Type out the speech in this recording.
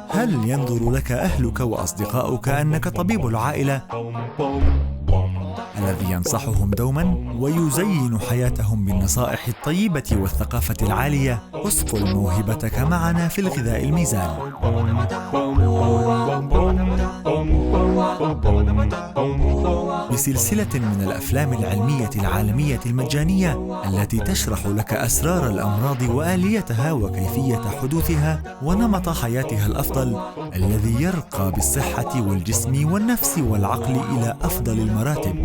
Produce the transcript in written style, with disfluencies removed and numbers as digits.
هل ينظر لك أهلك وأصدقاؤك أنك طبيب العائلة الذي ينصحهم دوما ويزين حياتهم بالنصائح الطيبة والثقافة العالية؟ اسقل موهبتك معنا في الغذاء الميزان. بسلسلة من الأفلام العلمية العالمية المجانية التي تشرح لك أسرار الأمراض وآليتها وكيفية حدوثها ونمط حياتها الأفضل الذي يرقى بالصحة والجسم والنفس والعقل إلى أفضل المراتب.